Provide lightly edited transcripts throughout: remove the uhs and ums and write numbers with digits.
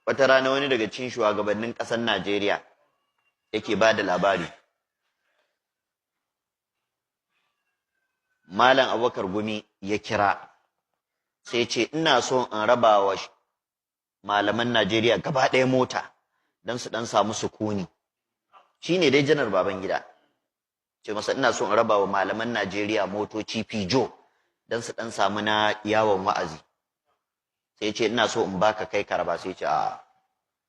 wata rana wani daga cikin shugabannin ƙasar Najeriya yake ba da labari. Malam Abubakar Gumi ya kira sai ce ina so in raba wa malaman Najeriya gaba ɗaya mota don su ɗan samu sukuni. Shi ne dai Janar Babangida. Ce masa ina so in raba wa malaman Najeriya motoci Pijo don su ɗan samu na yawon wa'azi. Sai ce ina so in baka kai ka raba, sai ce a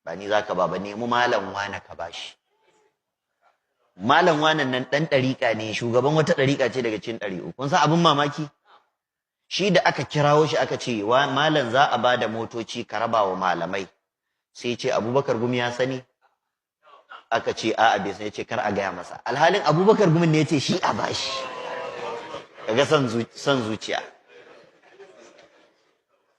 ba ni zaka ba nemi malam wane ka bashi. Malam wanan nan ɗan ɗariƙa ne, shugaban wata ɗariƙa ce daga cikin ɗari'u. Kun san abin mamaki? Shi da aka kirawo shi aka ce malam za a bada motoci ka raba wa malamai. Sai ce Abubakar Gumi ya sani? Aka ce a'a bai sai ce kar a gaya masa. Alhalin Abubakar Gumi ne ya ce shi a bashi. Kaga son zuciya.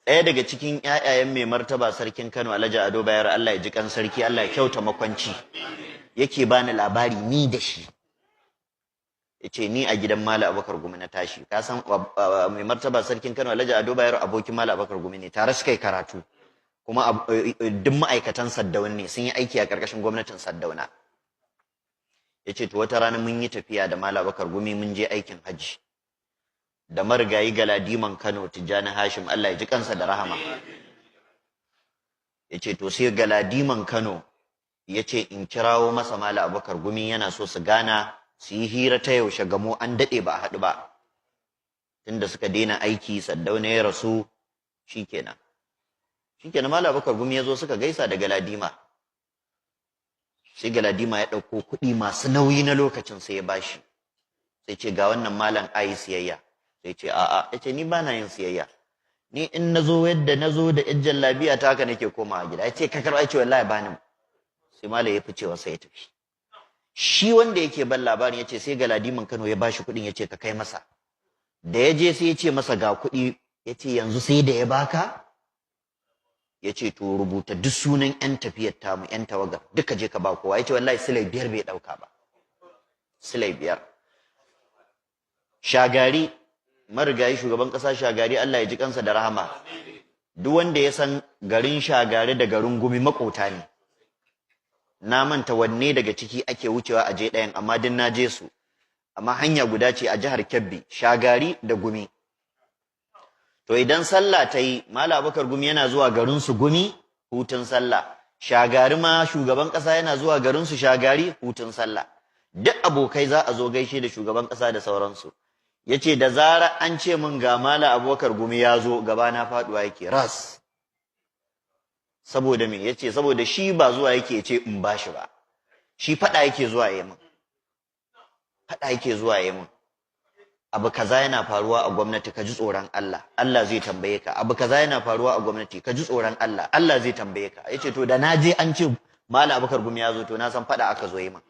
Ɗaya daga cikin ƴaƴayen mai martaba sarkin Kano Alhaji Ado Bayero, Allah ya ji kan sarki, Allah ya kyauta makwanci, yake bani labari ni da shi. Yace ni a gidan Malam Abubakar Gumi na tashi. Ka san mai martaba sarkin Kano Alhaji Ado Bayero abokin Malam Abubakar Gumi ne, tare suka yi karatu. Kuma duk ma'aikatan Saddauna ne, sun yi aiki a ƙarƙashin gwamnatin Saddauna. Yace to wata rana mun yi tafiya da Malam Abubakar Gumi mun je aikin hajji. Da marigayi Galadiman Kano Tijjani Hashim, Allah ya ji kansa da rahama. Yace to sai Galadiman Kano yace in kirawo masa Malam Abubakar Gumi, yana so su gana su yi hira ta yaushe gamo an dade ba a haɗu ba. Tunda suka daina aiki Saddauna ya rasu shikenan. Shikenan Malam Abubakar Gumi ya zo suka gaisa da Galadima. Sai Galadima ya ɗauko kuɗi masu nauyi na lokacin sai ya bashi. Sai ce ga wannan malam ayi siyayya. Sai ce a'a, yace ni bana yin siyayya. Ni in nazo yadda nazo da ƴan jallabiya ta haka nake komawa gida. Yace ka karɓa, yace wallahi bani. Sai malam ya fice wasa ya tafi. Shi wanda yake ban labarin yace sai Galadiman Kano ya bashi kuɗin yace ka kai masa. Da ya je sai yace masa ga kuɗi, yace yanzu sai da ya baka? Yace to rubuta duk sunan ƴan tafiyar tamu, ƴan tawagar, duka je ka ba kowa. Yace wallahi silai 5 bai ɗauka ba. Silai 5. Shagari, marigayi shugaban ƙasa Shagari, Allah ya ji kansa da rahama. Duk wanda ya san garin Shagari da garin Gumi makota ne. Na manta wanne daga ciki ake wucewa a je ɗayan, amma din na je su. Amma hanya guda ce a jihar Kebbi, Shagari da Gumi. To idan sallah ta yi, Malam Abubakar Gumi yana zuwa garin su Gumi, hutun sallah. Shagari ma shugaban ƙasa yana zuwa garin su Shagari, hutun sallah. Duk abokai za a zo gaishe da shugaban ƙasa da sauransu. Yace da zarar an ce min ga Malam Abubakar Gumi ya zo, gaba na faduwa yake ras. Saboda me? Yace saboda shi ba zuwa yake ce in bashi ba. Shi fada yake zuwa yayi min. Fada yake zuwa yayi min. Abu kaza yana faruwa a gwamnati, ka ji tsoron Allah, Allah zai tambaye ka. Abu kaza yana faruwa a gwamnati, ka ji tsoron Allah, Allah zai tambaye ka. Yace to da naje an ce Malam Abubakar Gumi ya zo, to na san fada aka zo yi min.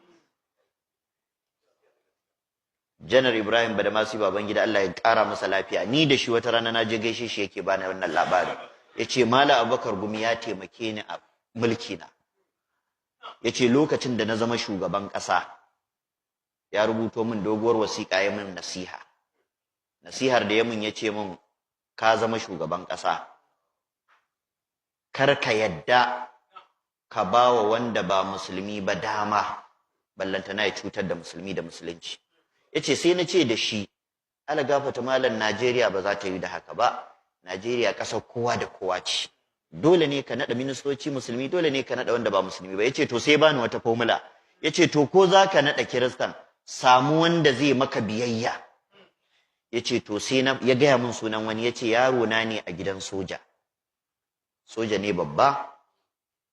Janar Ibrahim Badamasi Babangida, Allah ya ƙara masa lafiya, ni da shi wata rana na je gaishe shi yake bani wannan labarin. Yace Malam Abubakar Gumi ya taimake ni a mulki na. Yace lokacin da na zama shugaban ƙasa ya rubuto min doguwar wasiƙa ya min nasiha. Nasihar da ya min yace min ka zama shugaban ƙasa, kar ka yadda ka bawa wanda ba musulmi ba dama ballantana ya cutar da musulmi da musulunci. Yace sai na ce da shi, ala gafata malam, Najeriya ba za ta yi da haka ba. Najeriya ƙasar kowa da kowa ce. Dole ne ka naɗa ministoci musulmi, dole ne ka naɗa wanda ba musulmi ba. Yace to sai bani wata formula. Yace to ko za ka naɗa Kiristan, samu wanda zai maka biyayya. Yace to sai ya gaya min sunan wani, yace yaro na ne a gidan soja. Soja ne babba,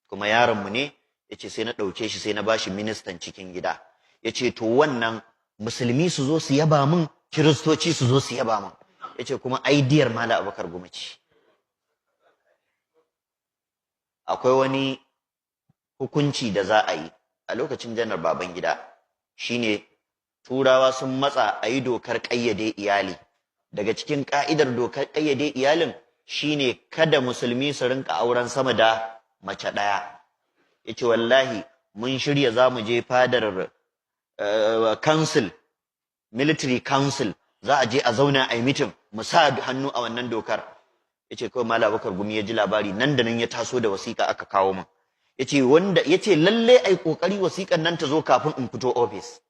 kuma yaronmu ne. Yace sai na ɗauke shi sai na bashi ministan cikin gida. Yace to wannan musulmi su zo su yaba min, kiristoci su zo su yaba min. Yace kuma aidiyar Malam Abubakar Gumi ce. Akwai wani hukunci da za a yi a lokacin Janar Babangida, shine Turawa sun matsa a yi dokar ƙayyade iyali. Daga cikin ƙa'idar dokar ƙayyade iyalin shine kada musulmi su rinka auren sama da mace ɗaya. Yace wallahi mun shirya za mu je fadar council, military council, za a je a zauna a yi meeting, mu sa hannu a wannan dokar. yace kawai Malam Abubakar Gumi ya ji labari nan da nan ya taso da wasiƙa aka kawo min yace lalle ai kokari wasiƙan nan ta zo kafin in fito office